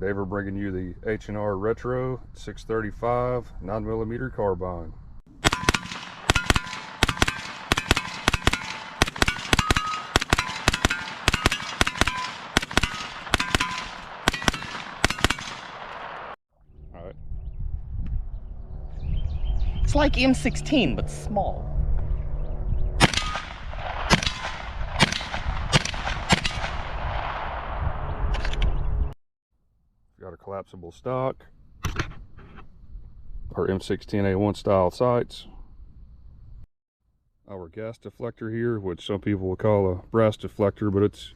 Today we're bringing you the H&R Retro 635 9mm carbine. All right. It's like M16, but small. Got a collapsible stock, our M16A1 style sights, our gas deflector here, which some people will call a brass deflector, but it's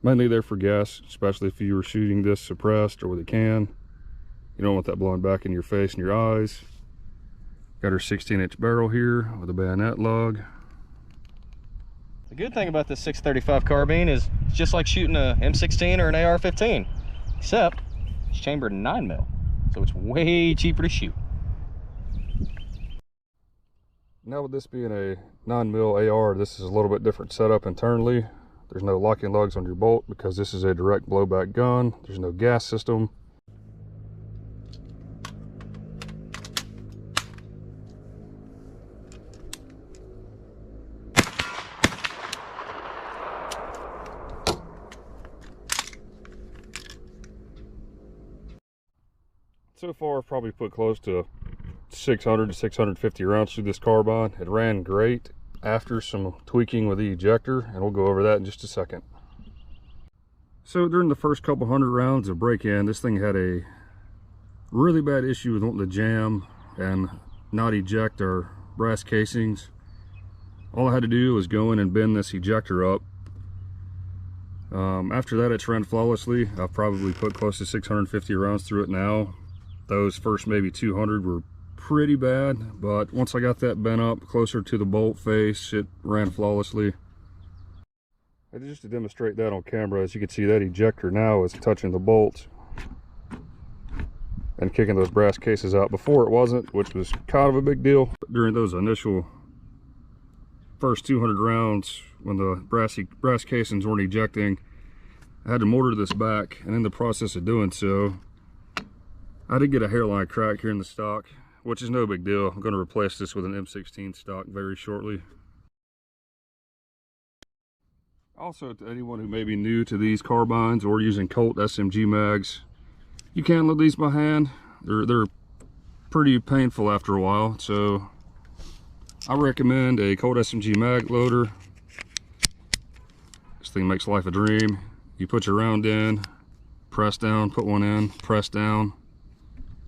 mainly there for gas, especially if you were shooting this suppressed or with a can. You don't want that blowing back in your face and your eyes. Got our 16-inch barrel here with a bayonet lug. The good thing about this 635 carbine is it's just like shooting a M16 or an AR-15, except it's chambered in 9mm, so it's way cheaper to shoot. Now with this being a 9mm AR, this is a little bit different setup internally. There's no locking lugs on your bolt because this is a direct blowback gun. There's no gas system. So far, I've probably put close to 600 to 650 rounds through this carbine. It ran great after some tweaking with the ejector, and we'll go over that in just a second. So during the first couple hundred rounds of break-in, this thing had a really bad issue with wanting to jam and not eject our brass casings. All I had to do was go in and bend this ejector up. After that, it's ran flawlessly. I've probably put close to 650 rounds through it now. Those first maybe 200 were pretty bad, but once I got that bent up closer to the bolt face, it ran flawlessly. And just to demonstrate that on camera, as you can see, that ejector now is touching the bolts and kicking those brass cases out. Before it wasn't, which was kind of a big deal. But during those initial first 200 rounds, when the brass casings weren't ejecting, I had to mortar this back, and in the process of doing so, I did get a hairline crack here in the stock, which is no big deal. I'm going to replace this with an M16 stock very shortly. Also, to anyone who may be new to these carbines or using Colt SMG mags, you can load these by hand. They're pretty painful after a while, so I recommend a Colt SMG mag loader. This thing makes life a dream. You put your round in, press down, put one in, press down.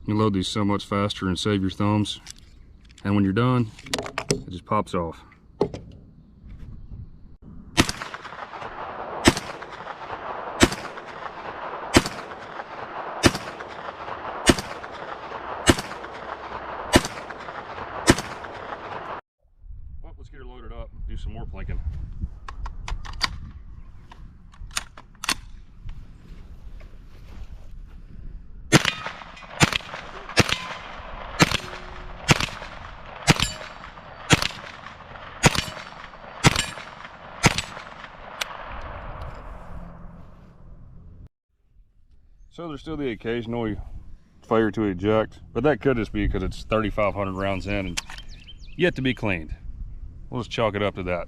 You load these so much faster and save your thumbs. And when you're done, it just pops off. Well, let's get her loaded up, do some more plinking. So there's still the occasional failure to eject, but that could just be because it's 3,500 rounds in and yet to be cleaned. We'll just chalk it up to that.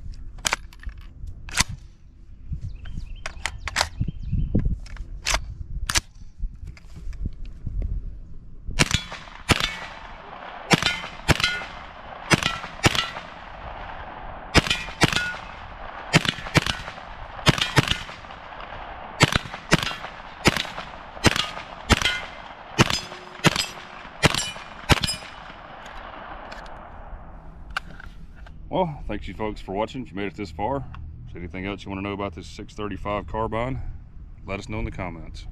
Well, thanks you folks for watching. If you made it this far, if there's anything else you want to know about this 635 carbine, let us know in the comments.